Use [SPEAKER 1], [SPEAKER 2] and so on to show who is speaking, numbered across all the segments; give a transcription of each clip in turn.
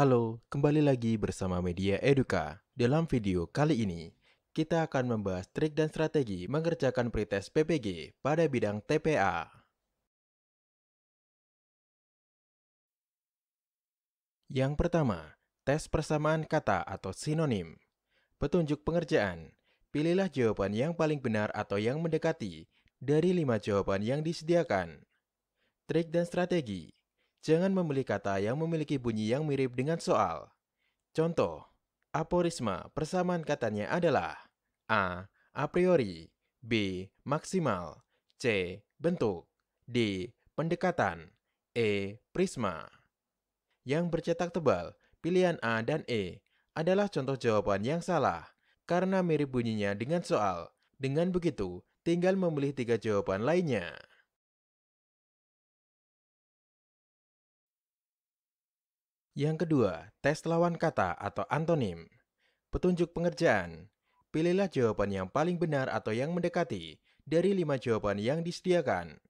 [SPEAKER 1] Halo, kembali lagi bersama Media Eduka. Dalam video kali ini, kita akan membahas trik dan strategi mengerjakan pretest PPG pada bidang TPA. Yang pertama, tes persamaan kata atau sinonim. Petunjuk pengerjaan. Pilihlah jawaban yang paling benar atau yang mendekati dari 5 jawaban yang disediakan. Trik dan strategi. Jangan memilih kata yang memiliki bunyi yang mirip dengan soal. Contoh, aforisma persamaan katanya adalah A. A priori, B. Maksimal, C. Bentuk, D. Pendekatan, E. Prisma. Yang bercetak tebal, pilihan A dan E adalah contoh jawaban yang salah karena mirip bunyinya dengan soal. Dengan begitu, tinggal memilih 3 jawaban lainnya. Yang kedua, tes lawan kata atau antonim. Petunjuk pengerjaan. Pilihlah jawaban yang paling benar atau yang mendekati dari 5 jawaban yang disediakan.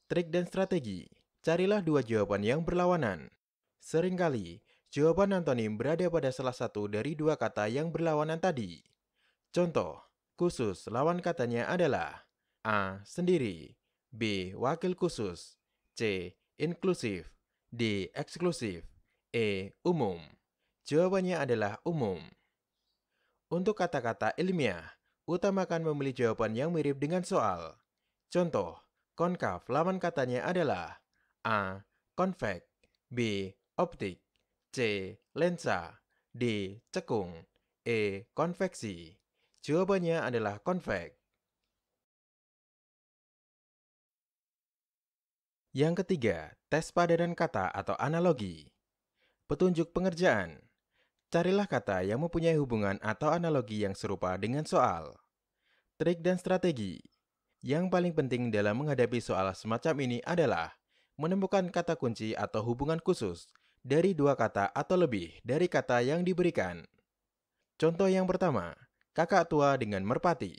[SPEAKER 1] Trik dan strategi. Carilah 2 jawaban yang berlawanan. Seringkali, jawaban antonim berada pada salah satu dari 2 kata yang berlawanan tadi. Contoh, khusus lawan katanya adalah A. Sendiri, B. Wakil khusus, C. Inklusif, D. Eksklusif, E. Umum. Jawabannya adalah umum. Untuk kata-kata ilmiah, utamakan memilih jawaban yang mirip dengan soal. Contoh, konkav lawan katanya adalah A. Konvek, B. Optik, C. Lensa, D. Cekung, E. Konveksi. Jawabannya adalah konvek. Yang ketiga, tes padanan kata atau analogi. Petunjuk pengerjaan. Carilah kata yang mempunyai hubungan atau analogi yang serupa dengan soal. Trik dan strategi. Yang paling penting dalam menghadapi soal semacam ini adalah menemukan kata kunci atau hubungan khusus dari 2 kata atau lebih dari kata yang diberikan. Contoh yang pertama, kakak tua dengan merpati.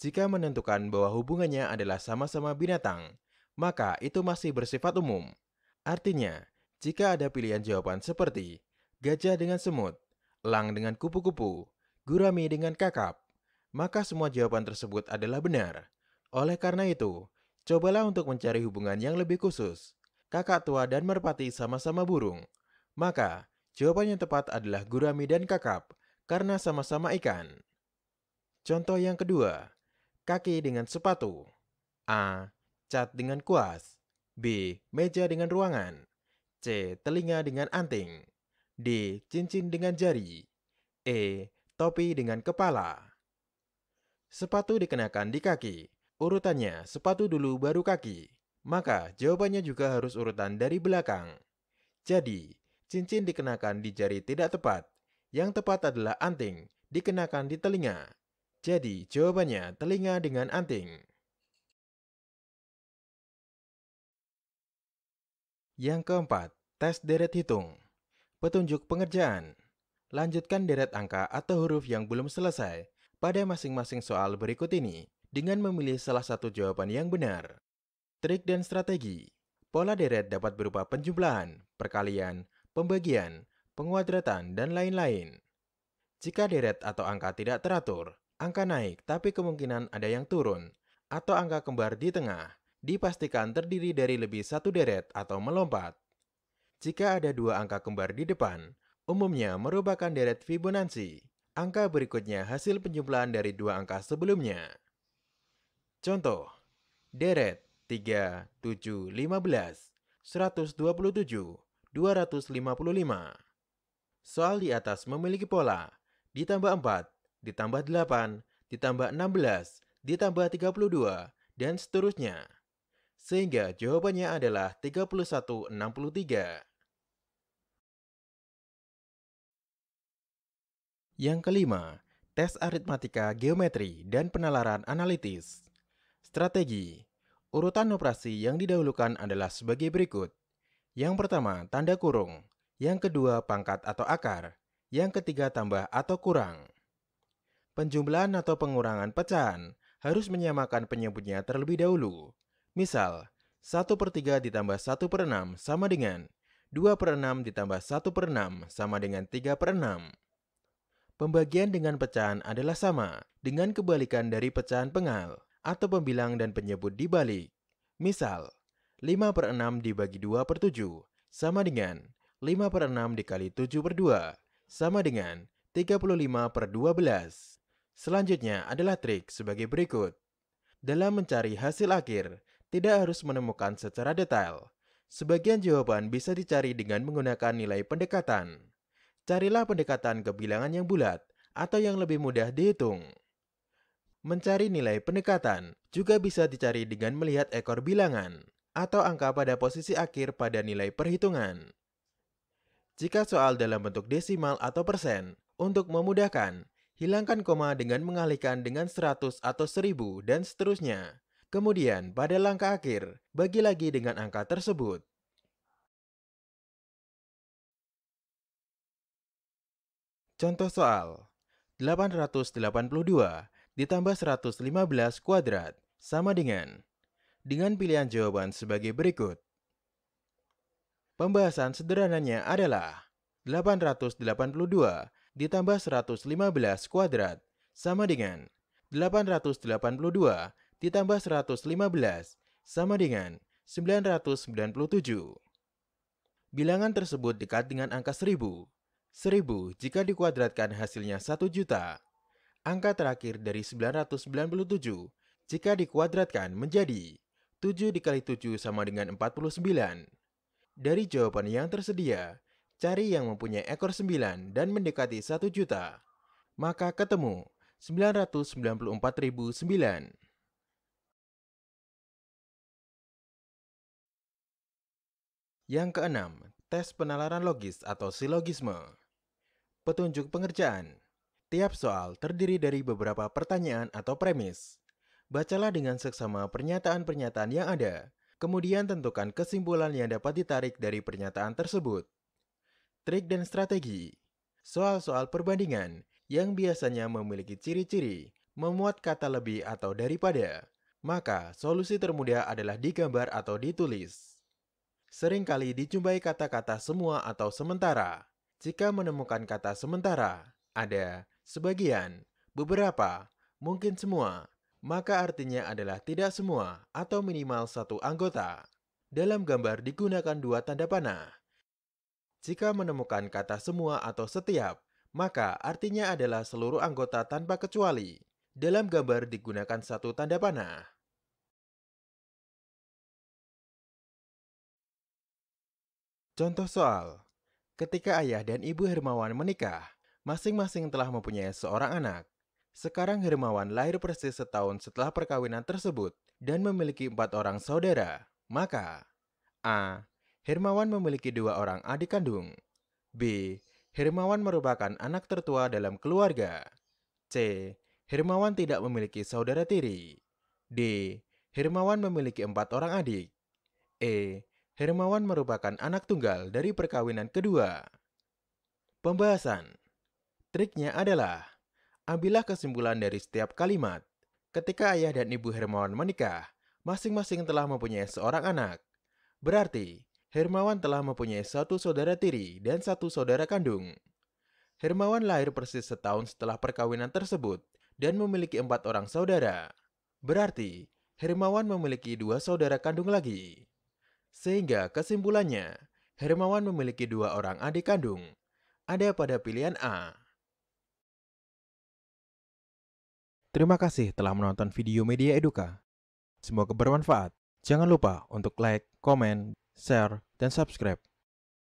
[SPEAKER 1] Jika menentukan bahwa hubungannya adalah sama-sama binatang, maka itu masih bersifat umum. Artinya, jika ada pilihan jawaban seperti gajah dengan semut, elang dengan kupu-kupu, gurami dengan kakap, maka semua jawaban tersebut adalah benar. Oleh karena itu, cobalah untuk mencari hubungan yang lebih khusus. Kakak tua dan merpati sama-sama burung. Maka, jawaban yang tepat adalah gurami dan kakap, karena sama-sama ikan. Contoh yang kedua, kaki dengan sepatu. A. Cat dengan kuas. B. Meja dengan ruangan. C. Telinga dengan anting. D. Cincin dengan jari. E. Topi dengan kepala. Sepatu dikenakan di kaki. Urutannya sepatu dulu baru kaki. Maka jawabannya juga harus urutan dari belakang. Jadi, cincin dikenakan di jari tidak tepat. Yang tepat adalah anting dikenakan di telinga. Jadi, jawabannya telinga dengan anting. Yang keempat, tes deret hitung. Petunjuk pengerjaan. Lanjutkan deret angka atau huruf yang belum selesai pada masing-masing soal berikut ini dengan memilih salah satu jawaban yang benar. Trik dan strategi. Pola deret dapat berupa penjumlahan, perkalian, pembagian, penguadratan, dan lain-lain. Jika deret atau angka tidak teratur, angka naik tapi kemungkinan ada yang turun, atau angka kembar di tengah, dipastikan terdiri dari lebih satu deret atau melompat. Jika ada 2 angka kembar di depan, umumnya merupakan deret Fibonacci. Angka berikutnya hasil penjumlahan dari 2 angka sebelumnya. Contoh, deret 3, 7, 15, 127, 255. Soal di atas memiliki pola ditambah 4, ditambah 8, ditambah 16, ditambah 32, dan seterusnya. Sehingga jawabannya adalah 3163. Yang kelima, tes aritmatika geometri dan penalaran analitis. Strategi. Urutan operasi yang didahulukan adalah sebagai berikut. Yang pertama, tanda kurung. Yang kedua, pangkat atau akar. Yang ketiga, tambah atau kurang. Penjumlahan atau pengurangan pecahan harus menyamakan penyebutnya terlebih dahulu. Misal, 1/3 ditambah 1/6 sama dengan 2/6 ditambah 1/6 sama dengan 3/6. Pembagian dengan pecahan adalah sama dengan kebalikan dari pecahan pengal atau pembilang dan penyebut dibalik. Misal, 5/6 dibagi 2/7 sama dengan 5/6 dikali 7/2 sama dengan 35/12. Selanjutnya adalah trik sebagai berikut. Dalam mencari hasil akhir, tidak harus menemukan secara detail. Sebagian jawaban bisa dicari dengan menggunakan nilai pendekatan. Carilah pendekatan ke bilangan yang bulat atau yang lebih mudah dihitung. Mencari nilai pendekatan juga bisa dicari dengan melihat ekor bilangan atau angka pada posisi akhir pada nilai perhitungan. Jika soal dalam bentuk desimal atau persen, untuk memudahkan, hilangkan koma dengan mengalihkan dengan 100 atau 1000 dan seterusnya. Kemudian pada langkah akhir, bagi lagi dengan angka tersebut. Contoh soal, 882 ditambah 115 kuadrat sama dengan pilihan jawaban sebagai berikut. Pembahasan sederhananya adalah 882 ditambah 115 kuadrat sama dengan 882 ditambah 115 sama dengan 997. Bilangan tersebut dekat dengan angka 1000. 1000 jika dikuadratkan hasilnya 1 juta. Angka terakhir dari 997 jika dikuadratkan menjadi 7 dikali 7 sama dengan 49. Dari jawaban yang tersedia, cari yang mempunyai ekor 9 dan mendekati 1 juta. Maka ketemu 994.009. Yang keenam, tes penalaran logis atau silogisme. Petunjuk pengerjaan. Tiap soal terdiri dari beberapa pertanyaan atau premis. Bacalah dengan seksama pernyataan-pernyataan yang ada, kemudian tentukan kesimpulan yang dapat ditarik dari pernyataan tersebut. Trik dan strategi. Soal-soal perbandingan yang biasanya memiliki ciri-ciri memuat kata lebih atau daripada, maka solusi termudah adalah digambar atau ditulis. Seringkali dijumpai kata-kata semua atau sementara. Jika menemukan kata sementara, ada, sebagian, beberapa, mungkin semua, maka artinya adalah tidak semua atau minimal satu anggota. Dalam gambar digunakan dua tanda panah. Jika menemukan kata semua atau setiap, maka artinya adalah seluruh anggota tanpa kecuali. Dalam gambar digunakan satu tanda panah. Contoh soal. Ketika ayah dan ibu Hermawan menikah, masing-masing telah mempunyai seorang anak. Sekarang Hermawan lahir persis setahun setelah perkawinan tersebut dan memiliki 4 orang saudara. Maka, A. Hermawan memiliki 2 orang adik kandung. B. Hermawan merupakan anak tertua dalam keluarga. C. Hermawan tidak memiliki saudara tiri. D. Hermawan memiliki 4 orang adik. E. Hermawan merupakan anak tunggal dari perkawinan kedua. Pembahasan. Triknya adalah, ambillah kesimpulan dari setiap kalimat. Ketika ayah dan ibu Hermawan menikah, masing-masing telah mempunyai seorang anak. Berarti, Hermawan telah mempunyai 1 saudara tiri dan 1 saudara kandung. Hermawan lahir persis setahun setelah perkawinan tersebut dan memiliki 4 orang saudara. Berarti, Hermawan memiliki 2 saudara kandung lagi. Sehingga kesimpulannya, Hermawan memiliki 2 orang adik kandung. Ada pada pilihan A. Terima kasih telah menonton video Media Eduka. Semoga bermanfaat. Jangan lupa untuk like, komen, share, dan subscribe.